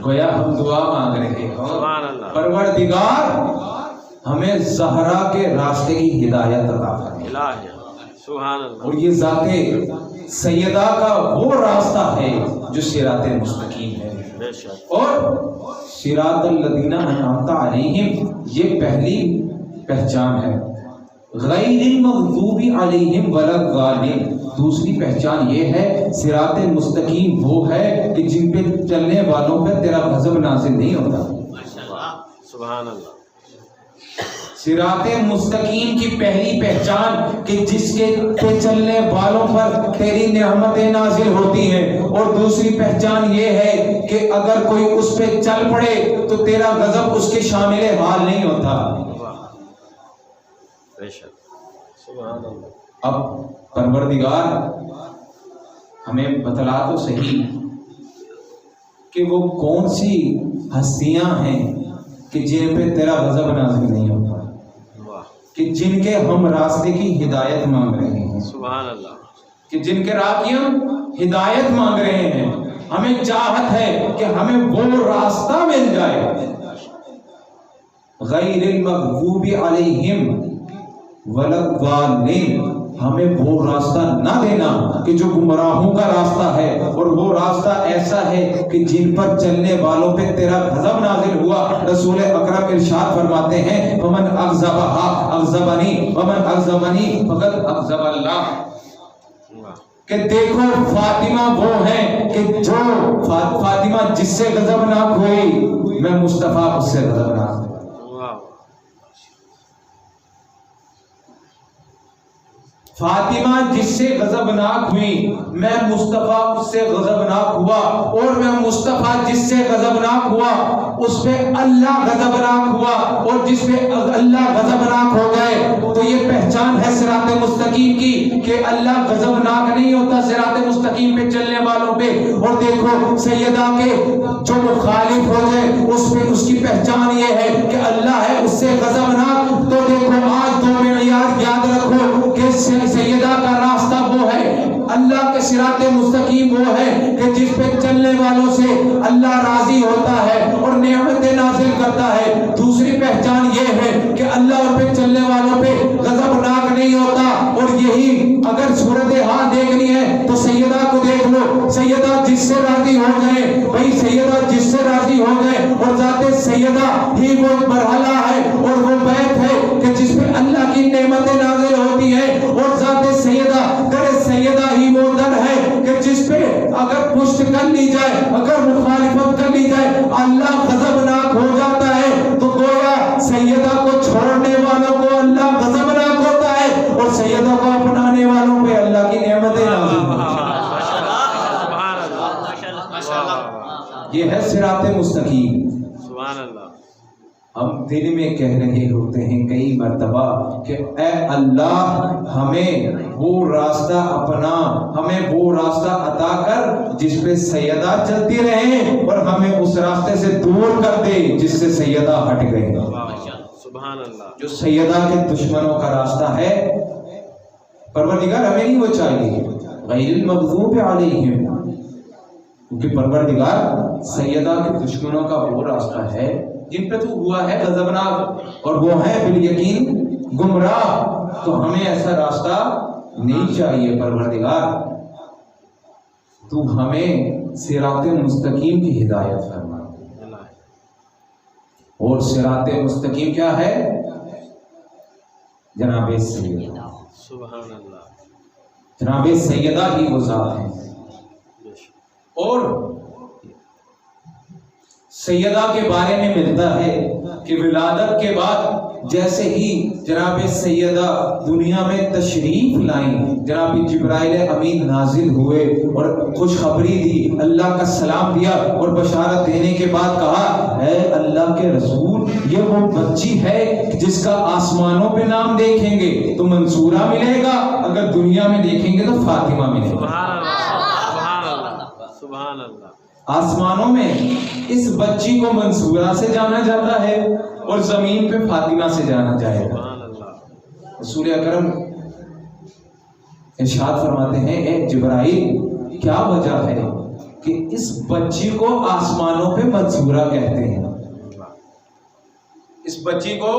گویا ہم دعا مانگ رہے ہیں پروردگار ہمیں زہرا کے راستے کی ہدایت عطا فرما، اور یہ ذات سیدہ کا وہ راستہ ہے جو صراط مستقیم ہے، اور صراط الذین انعمت علیہم یہ پہلی پہچان ہے، غیر المغضوب علیہم ولا الضالین دوسری پہچان یہ ہے صراط مستقیم وہ ہے کہ جن پہ چلنے والوں پہ تیرا غضب نازل نہیں ہوتا۔ سبحان اللہ۔ صراط مستقیم کی پہلی پہچان کہ جس کے پہ چلنے والوں پر تیری نعمتیں نازل ہوتی ہیں، اور دوسری پہچان یہ ہے کہ اگر کوئی اس پہ چل پڑے تو تیرا غضب اس کے شامل حال نہیں ہوتا۔ سبحان اللہ۔ اب پروردگار ہمیں بتلا تو صحیح کہ وہ کون سی ہستیاں ہیں کہ جن پہ تیرا غضب نازل نہیں ہوتا، کہ جن کے ہم راستے کی ہدایت مانگ رہے ہیں، سبحان اللہ، کہ جن کے راہ کی ہم ہدایت مانگ رہے ہیں، ہمیں چاہت ہے کہ ہمیں وہ راستہ مل جائے۔ غیر المغضوب علیہم ولا الضالین ہمیں وہ راستہ نہ دینا کہ جو گمراہوں کا راستہ ہے، اور وہ راستہ ایسا ہے کہ جن پر چلنے والوں پہ تیرا غضب نازل ہوا۔ رسول اکرم ارشاد فرماتے ہیں فمن اغضبها اغضبنی ومن اغضبنی فقد اغضب اللہ، کہ دیکھو فاطمہ وہ ہیں کہ جو فاطمہ جس سے غضبناک ہوئی میں مصطفیٰ اس سے غضبناک ہوں۔ فاطمہ جس سے غضبناک ہوئی میں مصطفیٰ اس سے غضبناک ہوا، اور میں مصطفیٰ جس سے غضبناک ہوا اس پہ اللہ غضبناک ہوا، اور جس پہ اللہ غضبناک ہو گئے تو یہ پہچان ہے صراط مستقیم کی کہ اللہ غضبناک نہیں ہوتا صراط مستقیم پہ چلنے والوں پہ۔ اور دیکھو سیدہ کے جو مخالف ہو جائے اس پہ اس کی پہچان یہ ہے کہ اللہ ہے اس سے غضبناک۔ تو دیکھو آج دو معیار یاد رکھو کہ سیدہ کا راستہ وہ ہے، اللہ کے صراط مستقیم وہ ہے کہ جس پہ چلنے والوں سے اللہ راضی ہوتا ہے اور نعمتیں نازل کرتا ہے۔ دوسری پہچان یہ ہے کہ اللہ پہ چلنے والوں پہ غضبناک نہیں ہوتا، اور یہی اگر صورتحال دیکھنی ہے تو سیدہ کو دیکھ لو، سیدہ جس سے راضی ہو گئے بھائی، سیدہ جس سے راضی ہو گئے، اور ذات سیدہ ہی وہ مرحلہ ہے اور وہ بیت ہے کہ جس پہ اللہ کی نعمتیں نازل ہوتی ہیں، اور ذات سیدہ در سیدہ ہی وہ در ہے کہ جس پہ اگر پشت کر لی جائے، اگر مخالفت کر لی جائے اللہ غضبناک ہو جاتا ہے۔ تو گویا سیدہ کو چھوڑنے والوں کو اللہ غضبناک ہوتا ہے، اور سیدہ کو اپنانے والوں پہ اللہ کی نعمتیں نازل ہوتی ہیں۔ یہ ہے صراط مستقیم۔ سبحان اللہ۔ ہم دل میں کہہ رہے ہوتے ہیں کئی مرتبہ کہ اے اللہ ہمیں وہ راستہ اپنا، ہمیں وہ راستہ عطا کر جس پہ سیدہ چلتی رہے، اور ہمیں اس راستے سے دور کر دے جس سے سیدہ ہٹ گئے۔ سبحان اللہ۔ جو سیدہ کے دشمنوں کا راستہ ہے پروردگار ہمیں نہیں وہ چاہیے، غیر المغضوب علیہم، کیونکہ پروردگار سیدہ کے دشمنوں کا وہ راستہ ہے جن پہ تو ہوا ہے غضبناک، اور وہ ہے بالیقین گمراہ۔ تو ہمیں ایسا راستہ نہیں چاہیے پروردگار، تو ہمیں صراط مستقیم کی ہدایت فرما۔ اور صراط مستقیم کیا ہے؟ جناب سیدہ، سبحان اللہ، جناب سیدہ ہی وہ ذات ہے۔ اور سیدہ کے بارے میں ملتا ہے کہ ولادت کے بعد جیسے ہی جناب سیدہ دنیا میں تشریف لائیں، جناب جبرائیل امین نازل ہوئے اور خوشخبری دی، اللہ کا سلام دیا، اور بشارت دینے کے بعد کہا اے اللہ کے رسول یہ وہ بچی ہے جس کا آسمانوں پہ نام دیکھیں گے تو منصورہ ملے گا، اگر دنیا میں دیکھیں گے تو فاطمہ ملے گا۔ سبحان اللہ، سبحان اللہ۔ آسمانوں میں اس بچی کو منصورہ سے جانا جاتا ہے، اور زمین پہ فاطمہ سے جانا جائے گا۔ رسول اکرم ارشاد فرماتے ہیں اے جبرائیل کیا وجہ ہے کہ اس بچی کو آسمانوں پہ منصورہ کہتے ہیں. اس بچی کو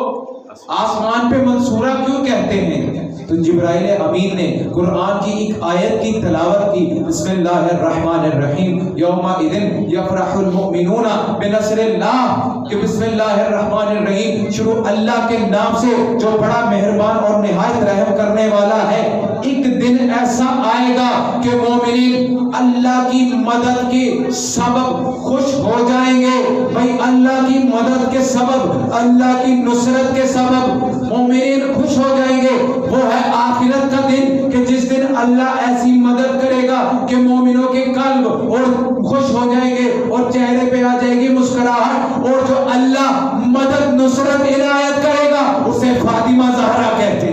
آسمان پہ منصورہ کیوں کہتے ہیں؟ تو جبرائیل امین نے قرآن کی ایک آیت کی تلاوت کی. بسم اللہ الرحمن الرحیم یومئذ یفرح المؤمنون بنصر اللہ، کہ بسم اللہ الرحمن الرحیم شروع اللہ کے نام سے جو بڑا مہربان اور نہایت رحم کرنے والا ہے. ایک دن ایسا آئے گا کہ مومنین اللہ کی مدد کے سبب خوش ہو جائیں گے. بھائی اللہ کی مدد کے سبب، اللہ کی نصرت کے سبب مومنین خوش ہو جائیں گے. وہ ہے آخرت کا دن کہ جس دن اللہ ایسی مدد کرے گا کہ مومنوں کے قلب اور خوش ہو جائیں گے اور چہرے پہ آ جائے گی مسکراہٹ. اور جو اللہ مدد نصرت عنایت کرے گا اسے فاطمہ زہرا کہتے ہیں.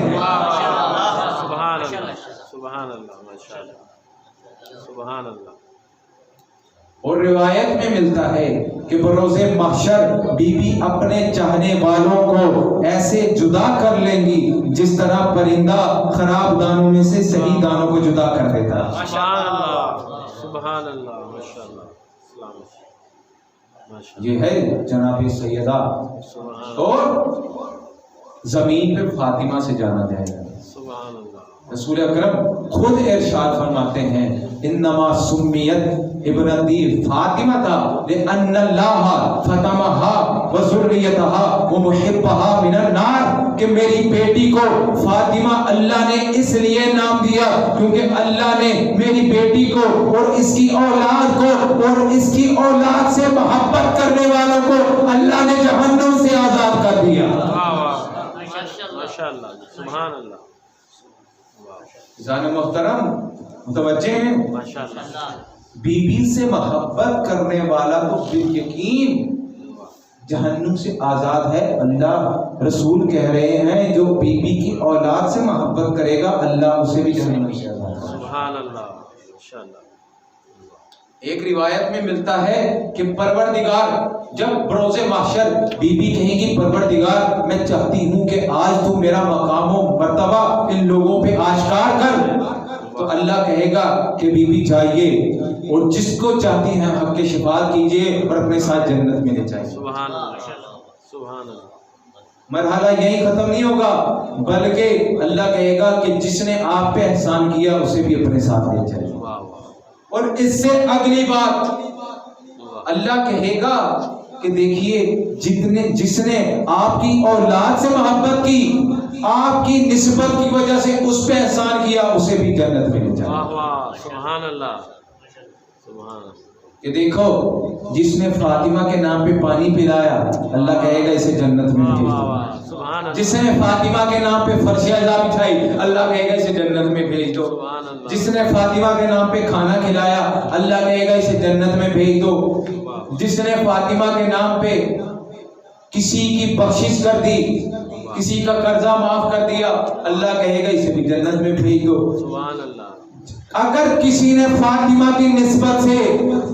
سبحان اللہ، ماشاءاللہ، سبحان اللہ. اور روایت میں ملتا ہے کہ بروز محشر بی بی اپنے چاہنے والوں کو ایسے جدا کر لیں گی جس طرح پرندہ خراب دانوں میں سے صحیح دانوں کو جدا کر دیتا ہے. سبحان اللہ، سبحان اللہ، ماشاءاللہ. یہ ہے جناب سیدہ. اور زمین پہ فاطمہ سے جانا جائے گا. سبحان اللہ. رسول اکرم خود ارشاد فرماتے ہیں انما سمیت ابنتی فاطمہ لأن اللہ فطمها وذریتها ومحبها من النار، کہ میری بیٹی کو فاطمہ اللہ نے اس لیے نام دیا کیونکہ اللہ نے میری بیٹی کو اور اس کی اولاد کو اور اس کی اولاد سے محبت کرنے والوں کو اللہ نے جہنم سے آزاد کر دیا. ماشاءاللہ، سبحان اللہ. جان محترم متوجہ ہیں، ماشاءاللہ. بی بی سے محبت کرنے والا تو یقین جہنم سے آزاد ہے. اللہ رسول کہہ رہے ہیں جو بی بی کی اولاد سے محبت کرے گا اللہ اسے بھی جہنم سے آزاد ہے. سبحان اللہ، ماشاءاللہ. ایک روایت میں ملتا ہے کہ پروردگار جب بروز محشر بی بی کہیں گی پروردگار میں چاہتی ہوں کہ آج تو میرا مقام و مرتبہ ان لوگوں پہ آشکار کر، تو اللہ کہے گا کہ بی بی جائیے اور جس کو چاہتی ہیں حق کے شفاعت کیجیے اور اپنے ساتھ جنت میں لے جائیے. سبحان اللہ، سبحان اللہ. مرحلہ یہی ختم نہیں ہوگا بلکہ اللہ کہے گا کہ جس نے آپ پہ احسان کیا اسے بھی اپنے ساتھ لے جائیے. اور اس سے اگلی بات اللہ کہے گا کہ دیکھیے جس نے آپ کی اولاد سے محبت کی، آپ کی نسبت کی وجہ سے اس پہ احسان کیا اسے بھی جنت میں لے جائے. سبحان اللہ، سبحان اللہ. کہ دیکھو جس نے فاطمہ کے نام پہ پانی پلایا اللہ کہے گا اسے جنت میں بھیج دو. جس نے فاطمہ کے نام پہ فرش اعزا بچھائی اللہ کہے گا اسے جنت میں بھیج دو. جس نے فاطمہ کے نام پہ کھانا کھلایا اللہ کہے گا اسے جنت میں بھیج دو. جس نے فاطمہ کے نام پہ کسی کی بخشش کر دی، کسی کا قرضہ معاف کر دیا اللہ کہے گا اسے بھی جنت میں بھیج دو. سبحان اللہ. اگر کسی نے فاطمہ کی نسبت سے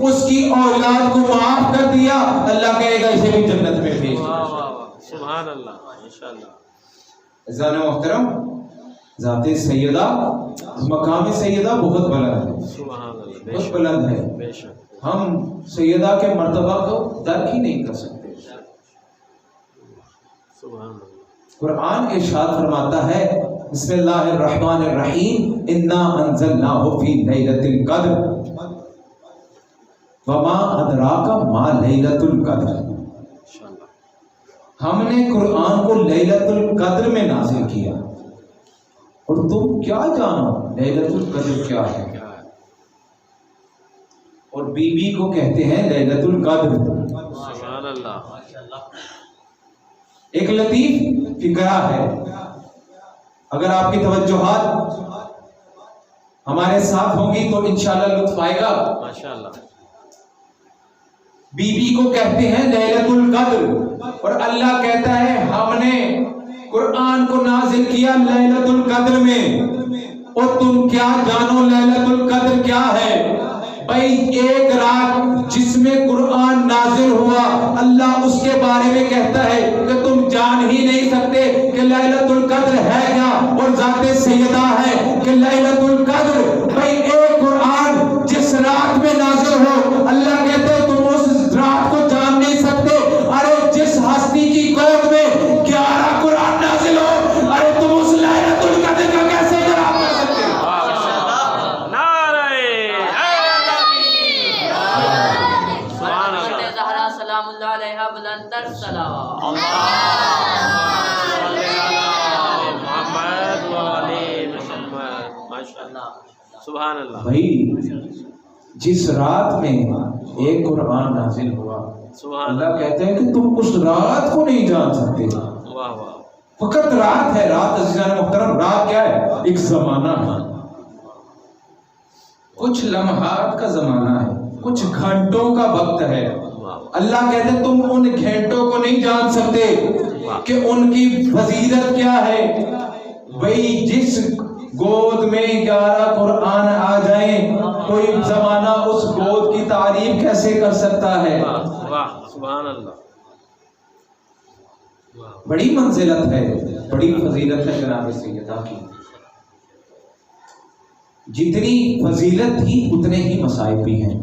اس کی اولاد کو معاف کر دیا اللہ کہے گا اسے بھی جنت میں بھیج دو. سبحان اللہ، ماشاءاللہ. عزیزان محترم، ذات سیدہ مقام سیدہ بہت بلند ہے. سبحان اللہ، بہت بلند ہے. بے شک ہم سیدہ کے مرتبہ کو درک ہی نہیں کر سکتے. سبحان اللہ. قرآن ارشاد فرماتا ہے بسم اللہ الرحمن الرحیم انا انزلناہ فی لیلۃ القدر وما ادراک ما لیلۃ القدر. ہم نے قرآن کو لیلۃ القدر میں نازل کیا اور تم کیا جانو لیلۃ القدر کیا ہے. اور بی بی کو کہتے ہیں لیلۃ القدر. سبحان اللہ. ایک لطیف فقرہ ہے، اگر آپ کی توجہات ہمارے ساتھ ہوں گی تو انشاءاللہ لطف آئے گا. ماشاءاللہ. بی بی کو کہتے ہیں لیلۃ القدر اور اللہ کہتا ہے ہم نے قرآن کو نازل کیا لیلۃ القدر میں اور تم کیا جانو لیلۃ القدر کیا ہے. بھائی ایک رات جس میں قرآن نازل ہوا اللہ اس کے بارے میں کہتا ہے کہ تم جان ہی نہیں سکتے کہ لیلۃ القدر ہے کیا، اور ذات سیدہ ہے کہ لیلۃ القدر بھائی ایک قرآن جس رات میں نازل ہو اندر صلوات محمد وعلی محمد ماشاءاللہ سبحان اللہ بھائی جس رات میں ایک قرآن نازل ہوا سبحان اللہ کہتے ہیں کہ تم اس رات کو نہیں جان سکتے. واہ واہ فقط رات ہے. رات عزیزان محترم رات کیا ہے؟ ایک زمانہ ہے. کچھ لمحات کا زمانہ ہے, کچھ گھنٹوں کا وقت ہے. اللہ کہتے ہیں تم ان گھنٹوں کو نہیں جان سکتے کہ ان کی فضیلت کیا ہے. بھئی جس گود میں 11 قرآن آ جائیں کوئی زمانہ اس گود کی تعریف کیسے کر سکتا ہے؟ واہ سبحان اللہ بڑی منزلت ہے, بڑی فضیلت ہے جناب سیدہ کی. جتنی فضیلت تھی اتنے ہی مصائب بھی ہیں.